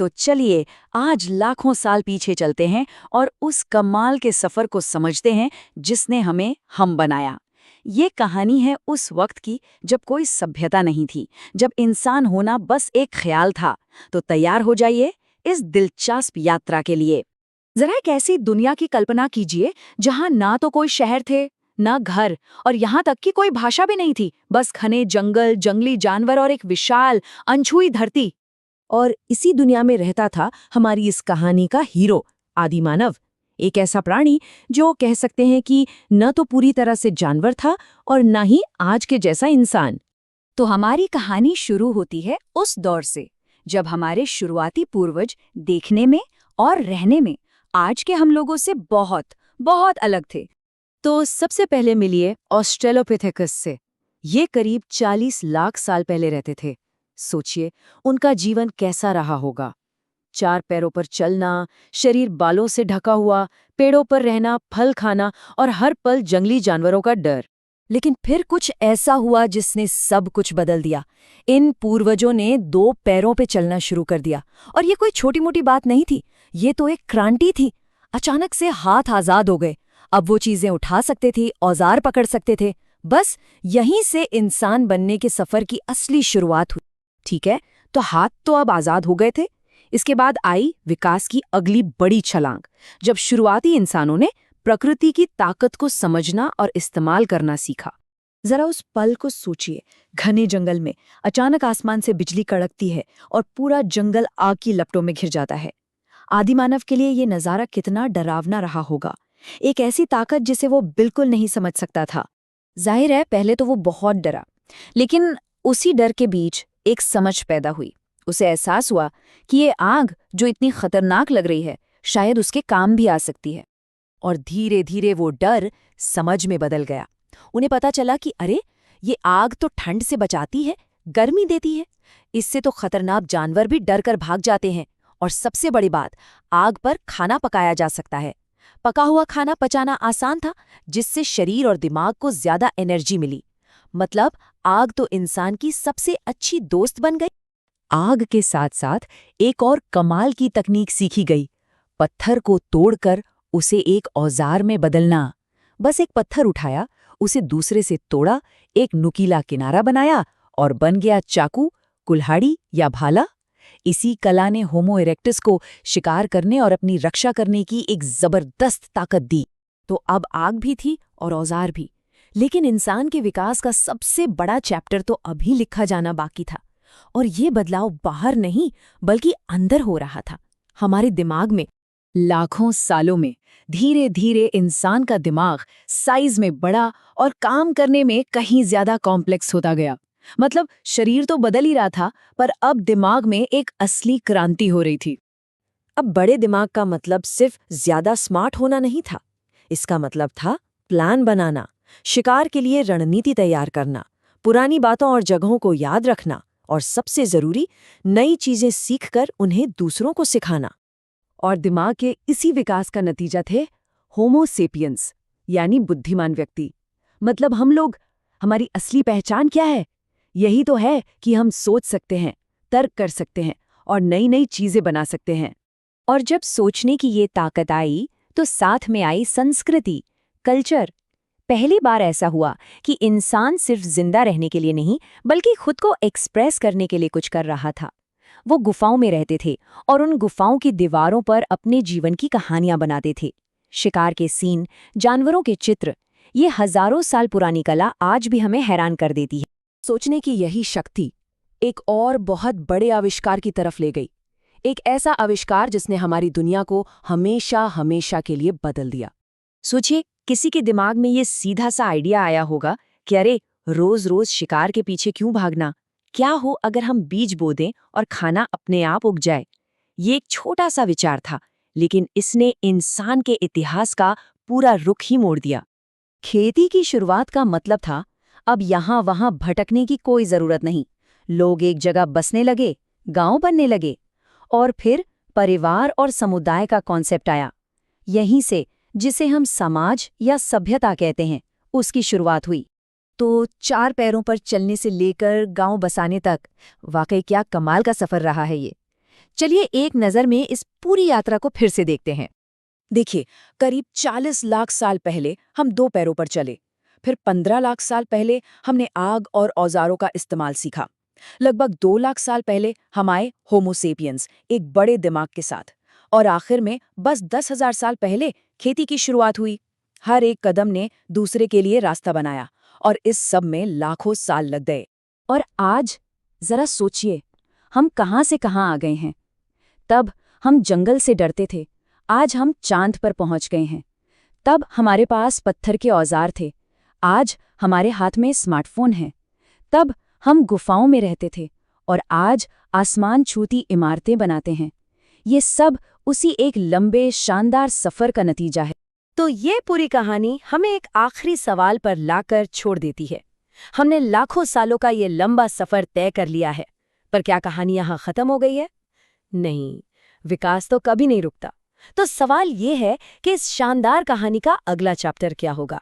तो चलिए आज लाखों साल पीछे चलते हैं और उस कमाल के सफर को समझते हैं जिसने हमें हम बनाया। ये कहानी है उस वक्त की जब कोई सभ्यता नहीं थी, जब इंसान होना बस एक ख्याल था। तो तैयार हो जाइए इस दिलचस्प यात्रा के लिए। जरा एक ऐसी दुनिया की कल्पना कीजिए जहां ना तो कोई शहर थे, ना घर, और यहाँ तक कि कोई भाषा भी नहीं थी। बस घने जंगल, जंगली जानवर और एक विशाल अनछुई धरती। और इसी दुनिया में रहता था हमारी इस कहानी का हीरो, आदिमानव। एक ऐसा प्राणी जो कह सकते हैं कि न तो पूरी तरह से जानवर था और न ही आज के जैसा इंसान। तो हमारी कहानी शुरू होती है उस दौर से जब हमारे शुरुआती पूर्वज देखने में और रहने में आज के हम लोगों से बहुत बहुत अलग थे। तो सबसे पहले मिलिए ऑस्ट्रेलोपिथेकस से। ये करीब 40 लाख साल पहले रहते थे। सोचिए उनका जीवन कैसा रहा होगा। 4 पैरों पर चलना, शरीर बालों से ढका हुआ, पेड़ों पर रहना, फल खाना और हर पल जंगली जानवरों का डर। लेकिन फिर कुछ ऐसा हुआ जिसने सब कुछ बदल दिया। इन पूर्वजों ने 2 पैरों पे चलना शुरू कर दिया। और ये कोई छोटी मोटी बात नहीं थी, ये तो एक क्रांति थी। अचानक से हाथ आजाद हो गए। अब वो चीजें उठा सकते थे, औजार पकड़ सकते थे। बस यहीं से इंसान बनने के सफर की असली शुरुआत हुई। ठीक है, तो हाथ तो अब आजाद हो गए थे। इसके बाद आई विकास की अगली बड़ी छलांग, जब शुरुआती इंसानों ने प्रकृति की ताकत को समझना और इस्तेमाल करना सीखा। जरा उस पल को सोचिए। घने जंगल में अचानक आसमान से बिजली कड़कती है और पूरा जंगल आग की लपटों में घिर जाता है। आदिमानव के लिए ये नज़ारा कितना डरावना रहा होगा। एक ऐसी ताकत जिसे वो बिल्कुल नहीं समझ सकता था। जाहिर है पहले तो वो बहुत डरा, लेकिन उसी डर के बीच एक समझ पैदा हुई। उसे एहसास हुआ कि ये आग जो इतनी खतरनाक लग रही है, शायद उसके काम भी आ सकती है। और धीरे धीरे वो डर समझ में बदल गया। उन्हें पता चला कि अरे, ये आग तो ठंड से बचाती है, गर्मी देती है। इससे तो खतरनाक जानवर भी डर कर भाग जाते हैं। और सबसे बड़ी बात, आग पर खाना पकाया जा सकता है। पका हुआ खाना पचाना आसान था, जिससे शरीर और दिमाग को ज्यादा एनर्जी मिली। मतलब आग तो इंसान की सबसे अच्छी दोस्त बन गई। आग के साथ साथ एक और कमाल की तकनीक सीखी गई, पत्थर को तोड़कर उसे एक औजार में बदलना। बस एक पत्थर उठाया, उसे दूसरे से तोड़ा, एक नुकीला किनारा बनाया और बन गया चाकू, कुल्हाड़ी या भाला। इसी कला ने होमो इरेक्टस को शिकार करने और अपनी रक्षा करने की एक जबरदस्त ताकत दी। तो अब आग भी थी और औजार भी। लेकिन इंसान के विकास का सबसे बड़ा चैप्टर तो अभी लिखा जाना बाकी था। और ये बदलाव बाहर नहीं, बल्कि अंदर हो रहा था, हमारे दिमाग में। लाखों सालों में धीरे धीरे इंसान का दिमाग साइज में बड़ा और काम करने में कहीं ज्यादा कॉम्प्लेक्स होता गया। मतलब शरीर तो बदल ही रहा था, पर अब दिमाग में एक असली क्रांति हो रही थी। अब बड़े दिमाग का मतलब सिर्फ ज्यादा स्मार्ट होना नहीं था। इसका मतलब था प्लान बनाना, शिकार के लिए रणनीति तैयार करना, पुरानी बातों और जगहों को याद रखना, और सबसे जरूरी, नई चीजें सीखकर उन्हें दूसरों को सिखाना। और दिमाग के इसी विकास का नतीजा थे होमो सेपियंस, यानी बुद्धिमान व्यक्ति। मतलब हम लोग, हमारी असली पहचान क्या है? यही तो है कि हम सोच सकते हैं, तर्क कर सकते हैं और नई नई चीजें बना सकते हैं। और जब सोचने की ये ताकत आई, तो साथ में आई संस्कृति, कल्चर। पहली बार ऐसा हुआ कि इंसान सिर्फ जिंदा रहने के लिए नहीं, बल्कि खुद को एक्सप्रेस करने के लिए कुछ कर रहा था। वो गुफाओं में रहते थे और उन गुफाओं की दीवारों पर अपने जीवन की कहानियां बनाते थे। शिकार के सीन, जानवरों के चित्र, ये हजारों साल पुरानी कला आज भी हमें हैरान कर देती है। सोचने की यही शक्ति एक और बहुत बड़े आविष्कार की तरफ ले गई। एक ऐसा आविष्कार जिसने हमारी दुनिया को हमेशा हमेशा के लिए बदल दिया। सोचिए, किसी के दिमाग में ये सीधा सा आइडिया आया होगा कि अरे, रोज रोज शिकार के पीछे क्यों भागना? क्या हो अगर हम बीज बो दें और खाना अपने आप उग जाए? ये एक छोटा सा विचार था, लेकिन इसने इंसान के इतिहास का पूरा रुख ही मोड़ दिया। खेती की शुरुआत का मतलब था अब यहाँ वहाँ भटकने की कोई जरूरत नहीं। लोग एक जगह बसने लगे, गांव बनने लगे, और फिर परिवार और समुदाय का कॉन्सेप्ट आया। यहीं से, जिसे हम समाज या सभ्यता कहते हैं, उसकी शुरुआत हुई। तो 4 पैरों पर चलने से लेकर गांव बसाने तक वाकई क्या कमाल का सफर रहा है ये। चलिए एक नज़र में इस पूरी यात्रा को फिर से देखते हैं। देखिए, करीब 40 लाख साल पहले हम 2 पैरों पर चले। फिर 15 लाख साल पहले हमने आग और औजारों का इस्तेमाल सीखा। लगभग 2 लाख साल पहले हम आए होमो सेपियंस, एक बड़े दिमाग के साथ। और आखिर में बस 10,000 साल पहले खेती की शुरुआत हुई। हर एक कदम ने दूसरे के लिए रास्ता बनाया और इस सब में लाखों साल लग गए। और आज जरा सोचिए, हम कहाँ से कहाँ आ गए हैं। तब हम जंगल से डरते थे, आज हम चांद पर पहुंच गए हैं। तब हमारे पास पत्थर के औजार थे, आज हमारे हाथ में स्मार्टफोन है। तब हम गुफाओं में रहते थे और आज आसमान छूती इमारतें बनाते हैं। ये सब उसी एक लंबे शानदार सफर का नतीजा है। तो ये पूरी कहानी हमें एक आखिरी सवाल पर लाकर छोड़ देती है। हमने लाखों सालों का ये लंबा सफर तय कर लिया है, पर क्या कहानी यहाँ खत्म हो गई है? नहीं, विकास तो कभी नहीं रुकता। तो सवाल ये है कि इस शानदार कहानी का अगला चैप्टर क्या होगा?